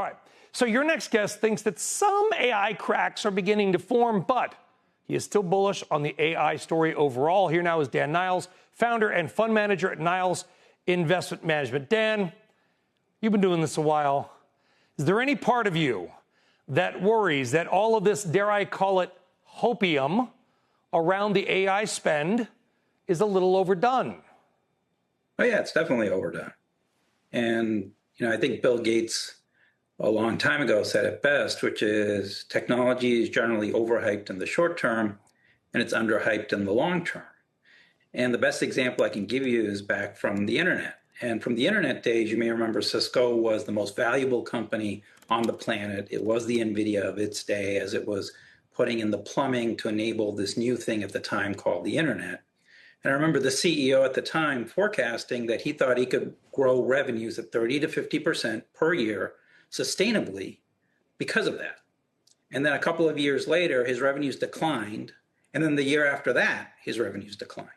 All right. So your next guest thinks that some AI cracks are beginning to form, but he is still bullish on the AI story overall. Here now is Dan Niles, founder and fund manager at Niles Investment Management. Dan, you've been doing this a while. Is there any part of you that worries that all of this, dare I call it, hopium around the AI spend is a little overdone? Oh, yeah, it's definitely overdone. And, I think Bill Gates a long time ago said it best, which is technology is generally overhyped in the short term and it's underhyped in the long term. And the best example I can give you is back from the internet. And from the internet days, you may remember Cisco was the most valuable company on the planet. It was the NVIDIA of its day as it was putting in the plumbing to enable this new thing at the time called the internet. And I remember the CEO at the time forecasting that he thought he could grow revenues at 30 to 50% per year sustainably because of that. And then a couple of years later, his revenues declined. And then the year after that, his revenues declined.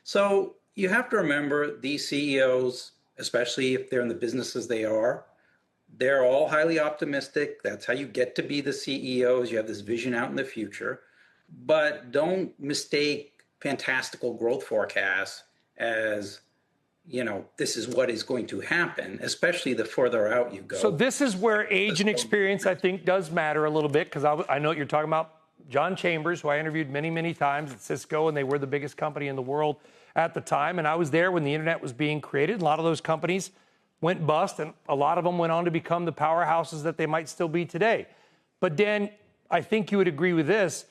So you have to remember these CEOs, especially if they're in the businesses they are, they're all highly optimistic. That's how you get to be the CEOs. You have this vision out in the future. But don't mistake fantastical growth forecasts as this is what is going to happen, especially the further out you go. So this is where age and experience, I think, does matter a little bit, because I know what you're talking about. John Chambers, who I interviewed many, many times at Cisco, and they were the biggest company in the world at the time. And I was there when the internet was being created. A lot of those companies went bust, and a lot of them went on to become the powerhouses that they might still be today. But Dan, I think you would agree with this,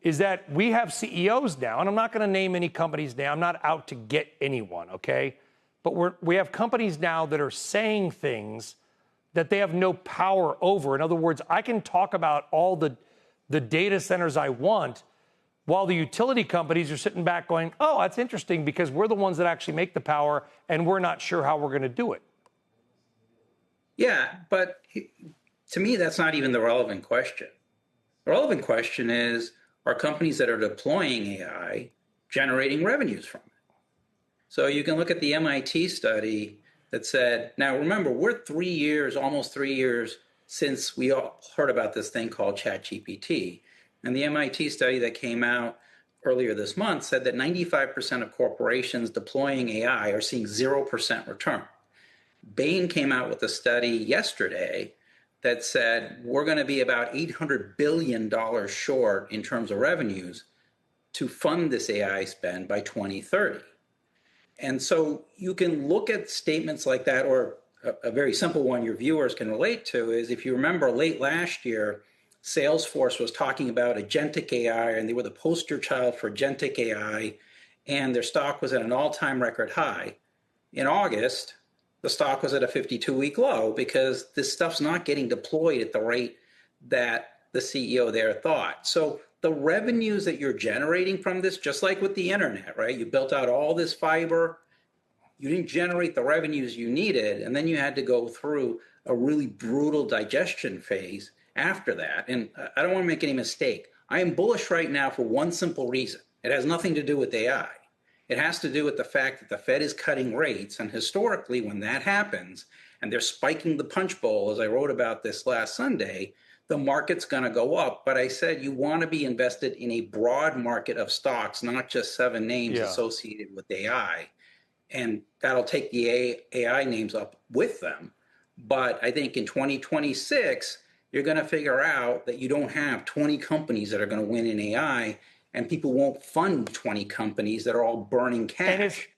is that we have CEOs now, and I'm not going to name any companies now. I'm not out to get anyone, okay? But we have companies now that are saying things that they have no power over. In other words, I can talk about all the data centers I want, while the utility companies are sitting back going, oh, that's interesting because we're the ones that actually make the power and we're not sure how we're going to do it. Yeah, but to me, that's not even the relevant question. The relevant question is, are companies that are deploying AI generating revenues from it? So you can look at the MIT study that said, now remember, we're almost 3 years since we all heard about this thing called ChatGPT. And the MIT study that came out earlier this month said that 95% of corporations deploying AI are seeing 0% return. Bain came out with a study yesterday that said we're going to be about $800 billion short in terms of revenues to fund this AI spend by 2030. And so you can look at statements like that, or a very simple one your viewers can relate to is, if you remember late last year, Salesforce was talking about agentic AI, and they were the poster child for agentic AI, and their stock was at an all-time record high. In August, the stock was at a 52-week low because this stuff's not getting deployed at the rate that the CEO there thought. So the revenues that you're generating from this, just like with the internet, right? You built out all this fiber, you didn't generate the revenues you needed, and then you had to go through a really brutal digestion phase after that. And I don't want to make any mistake. I am bullish right now for one simple reason. It has nothing to do with AI. It has to do with the fact that the Fed is cutting rates, and historically when that happens and they're spiking the punch bowl, as I wrote about this last Sunday, the market's going to go up. But I said you want to be invested in a broad market of stocks, not just 7 names associated with AI. And that'll take the AI names up with them. But I think in 2026, you're going to figure out that you don't have 20 companies that are going to win in AI, and people won't fund 20 companies that are all burning cash.